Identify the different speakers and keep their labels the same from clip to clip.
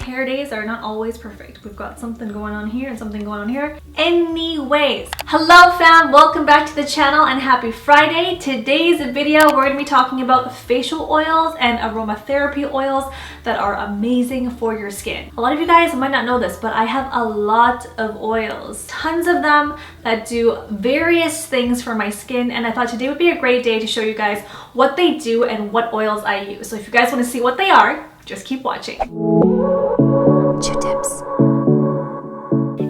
Speaker 1: hair days are not always perfect. We've got something going on here and something going on here. Anyways, hello fam, welcome back to the channel and happy Friday. Today's video we're going to be talking about facial oils and aromatherapy oils that are amazing for your skin. A lot of you guys might not know this, but I have a lot of oils, tons of them that do various things for my skin, and I thought today would be a great day to show you guys what they do and what oils I use. So if you guys want to see what they are, just keep watching. Chiutips.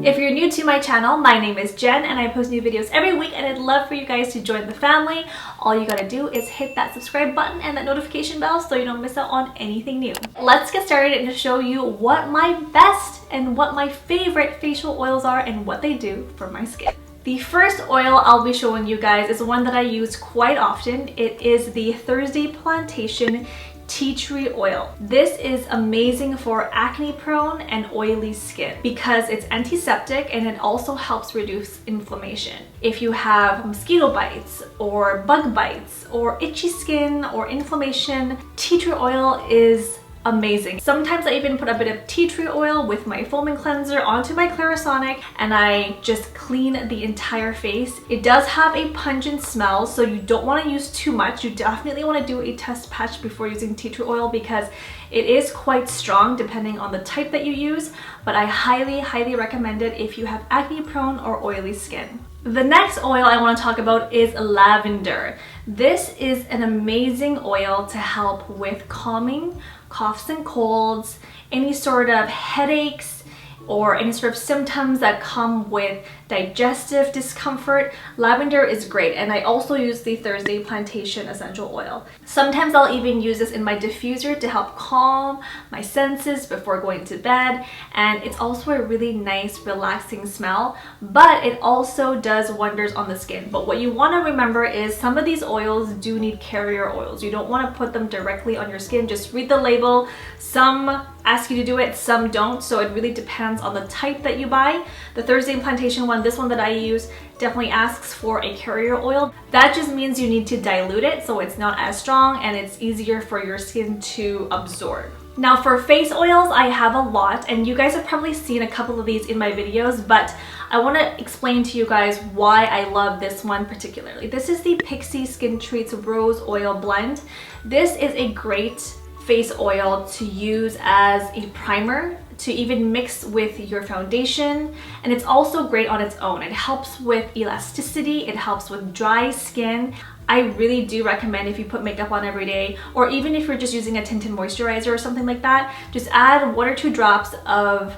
Speaker 1: If you're new to my channel, my name is Jen and I post new videos every week, and I'd love for you guys to join the family. All you gotta do is hit that subscribe button and that notification bell so you don't miss out on anything new. Let's get started and show you what my best and what my favorite facial oils are and what they do for my skin. The first oil I'll be showing you guys is one that I use quite often. It is the Plantation tea tree oil. This is amazing for acne prone and oily skin because it's antiseptic and it also helps reduce inflammation. If you have mosquito bites or bug bites or itchy skin or inflammation, tea tree oil is amazing. Sometimes I even put a bit of tea tree oil with my foaming cleanser onto my Clarisonic and I just clean the entire face. It does have a pungent smell, so you don't want to use too much. You definitely want to do a test patch before using tea tree oil because it is quite strong depending on the type that you use, but I highly recommend it if you have acne prone or oily skin. The next oil I want to talk about is lavender. This is an amazing oil to help with calming coughs and colds, any sort of headaches, or any sort of symptoms that come with digestive discomfort. Lavender is great, and I also use the Plantation essential oil. Sometimes I'll even use this in my diffuser to help calm my senses before going to bed, and it's also a really nice relaxing smell, but it also does wonders on the skin. But what you want to remember is some of these oils do need carrier oils. You don't want to put them directly on your skin. Just read the label. Some ask you to do it, some don't, so it really depends on the type that you buy. The Plantation one, this one that I use, definitely asks for a carrier oil. That just means you need to dilute it so it's not as strong and it's easier for your skin to absorb. Now for face oils, I have a lot, and you guys have probably seen a couple of these in my videos, but I want to explain to you guys why I love this one particularly. This is the Pixi Skin Treats Rose Oil Blend. This is a great face oil to use as a primer, to even mix with your foundation, and it's also great on its own. It helps with elasticity, it helps with dry skin. I really do recommend if you put makeup on every day, or even if you're just using a tinted moisturizer or something like that, just add 1 or 2 drops of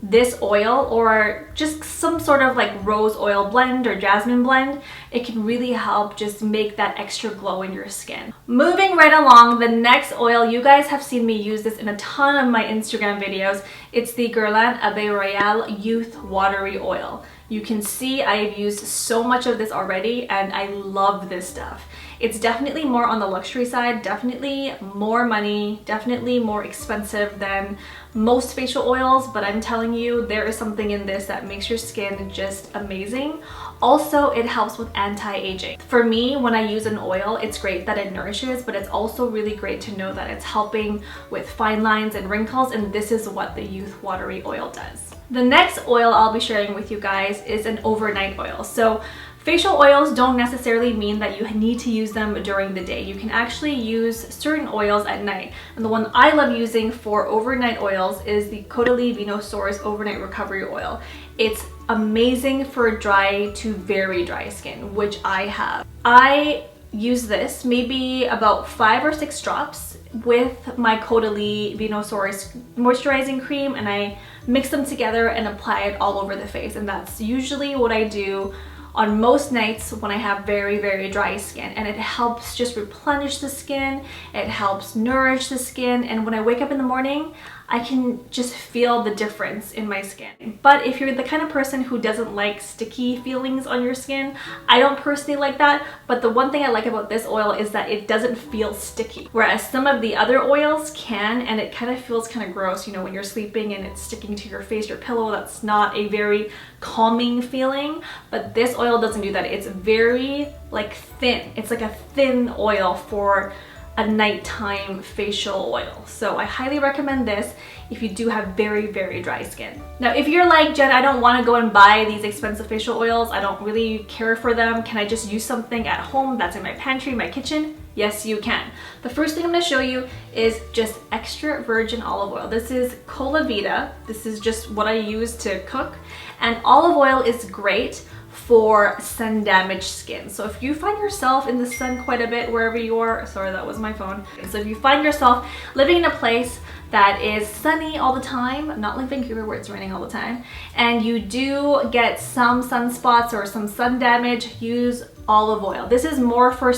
Speaker 1: this oil or just some sort of like rose oil blend or jasmine blend. It can really help just make that extra glow in your skin. Moving right along, the next oil, you guys have seen me use this in a ton of my Instagram videos. It's the Guerlain Royale Youth Watery Oil. You can see I've used so much of this already and I love this stuff. It's definitely more on the luxury side, definitely more money, definitely more expensive than most facial oils, but I'm telling you, there is something in this that makes your skin just amazing. Also, it helps with anti-aging. For me, when I use an oil, it's great that it nourishes, but it's also really great to know that it's helping with fine lines and wrinkles, and this is what the Youth Watery Oil does. The next oil I'll be sharing with you guys is an overnight oil. So facial oils don't necessarily mean that you need to use them during the day. You can actually use certain oils at night. And the one I love using for overnight oils is the Caudalie Vinosaurus Overnight Recovery Oil. It's amazing for dry to very dry skin, which I have. I use this maybe about 5 or 6 drops with my Caudalie Vinosaurus moisturizing cream, and I mix them together and apply it all over the face. And that's usually what I do on most nights when I have very dry skin, and it helps just replenish the skin, it helps nourish the skin, and when I wake up in the morning, I can just feel the difference in my skin. But if you're the kind of person who doesn't like sticky feelings on your skin, I don't personally like that, but the one thing I like about this oil is that it doesn't feel sticky, whereas some of the other oils can, and it kind of feels kind of gross, you know, when you're sleeping and it's sticking to your face or pillow. That's not a very calming feeling, but this oil doesn't do that. It's very like thin. It's like a thin oil for a nighttime facial oil. So I highly recommend this if you do have very, very dry skin. Now, if you're like, Jen, I don't want to go and buy these expensive facial oils, I don't really care for them, can I just use something at home that's in my pantry, my kitchen? Yes, you can. The first thing I'm going to show you is just extra virgin olive oil. This is Colovita. This is just what I use to cook. And olive oil is great for sun damaged skin. So if you find yourself in the sun quite a bit wherever you are, sorry, that was my phone. So if you find yourself living in a place that is sunny all the time, not like Vancouver where it's raining all the time, and you do get some sunspots or some sun damage, use olive oil. This is more for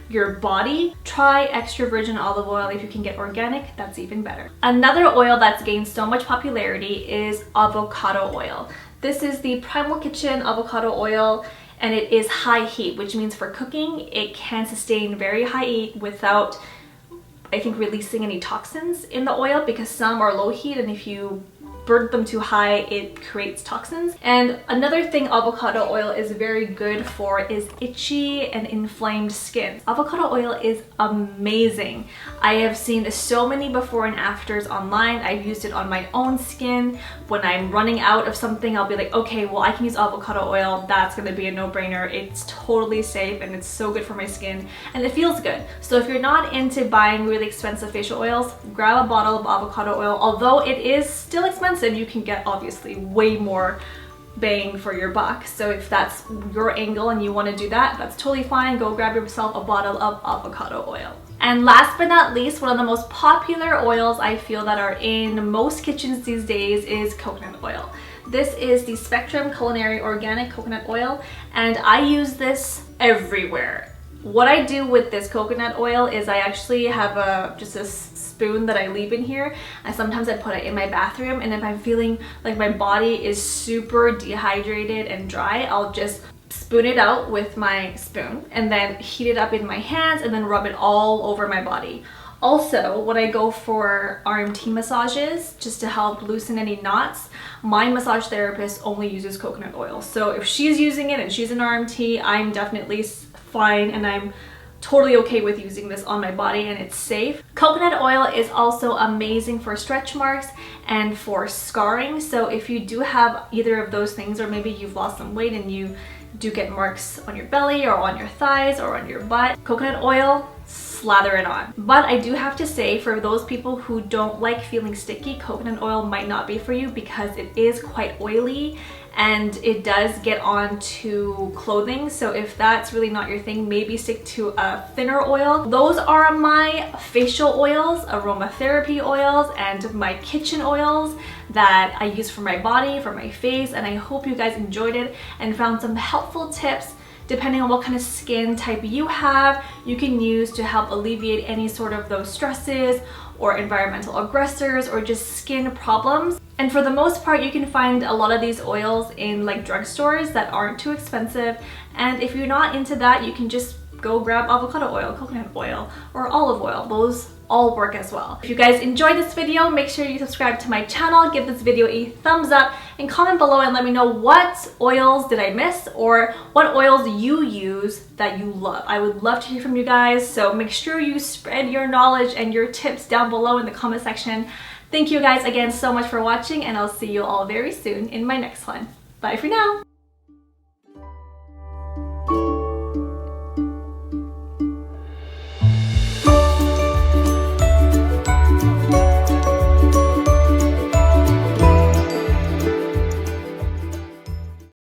Speaker 1: your body. Try extra virgin olive oil. If you can get organic, that's even better. Another oil that's gained so much popularity is avocado oil. This is the Primal Kitchen avocado oil, and it is high heat, which means for cooking, it can sustain very high heat without, I think, releasing any toxins in the oil, because some are low heat, and if you burn them too high, it creates toxins. And another thing avocado oil is very good for is itchy and inflamed skin. Avocado oil is amazing. I have seen so many before and afters online. I've used it on my own skin. When I'm running out of something, I'll be like, okay, well, I can use avocado oil. That's gonna be a no-brainer. It's totally safe and it's so good for my skin and it feels good. So if you're not into buying really expensive facial oils, grab a bottle of avocado oil. Although it is still expensive, you can get obviously way more bang for your buck. So if that's your angle and you want to do that, that's totally fine. Go grab yourself a bottle of avocado oil. And last but not least, one of the most popular oils I feel that are in most kitchens these days is coconut oil. This is the Spectrum Culinary Organic Coconut Oil, and I use this everywhere. What I do with this coconut oil is I actually have just a spoon that I leave in here, and sometimes I put it in my bathroom, and if I'm feeling like my body is super dehydrated and dry, I'll just spoon it out with my spoon and then heat it up in my hands and then rub it all over my body. Also, when I go for RMT massages, just to help loosen any knots, my massage therapist only uses coconut oil. So if she's using it and she's an RMT, I'm definitely fine, and I'm totally okay with using this on my body, and it's safe. Coconut oil is also amazing for stretch marks and for scarring. So if you do have either of those things, or maybe you've lost some weight and you do get marks on your belly or on your thighs or on your butt, coconut oil, slather it on. But I do have to say, for those people who don't like feeling sticky, coconut oil might not be for you because it is quite oily and it does get onto clothing. So if that's really not your thing, maybe stick to a thinner oil. Those are my facial oils, aromatherapy oils, and my kitchen oils that I use for my body, for my face, and I hope you guys enjoyed it and found some helpful tips depending on what kind of skin type you have, you can use to help alleviate any sort of those stresses or environmental aggressors or just skin problems. And for the most part, you can find a lot of these oils in like drugstores that aren't too expensive. And if you're not into that, you can just go grab avocado oil, coconut oil, or olive oil. Those all work as well. If you guys enjoyed this video, make sure you subscribe to my channel, give this video a thumbs up, and comment below and let me know what oils did I miss or what oils you use that you love. I would love to hear from you guys, so make sure you spread your knowledge and your tips down below in the comment section. Thank you guys again so much for watching, and I'll see you all very soon in my next one. Bye for now!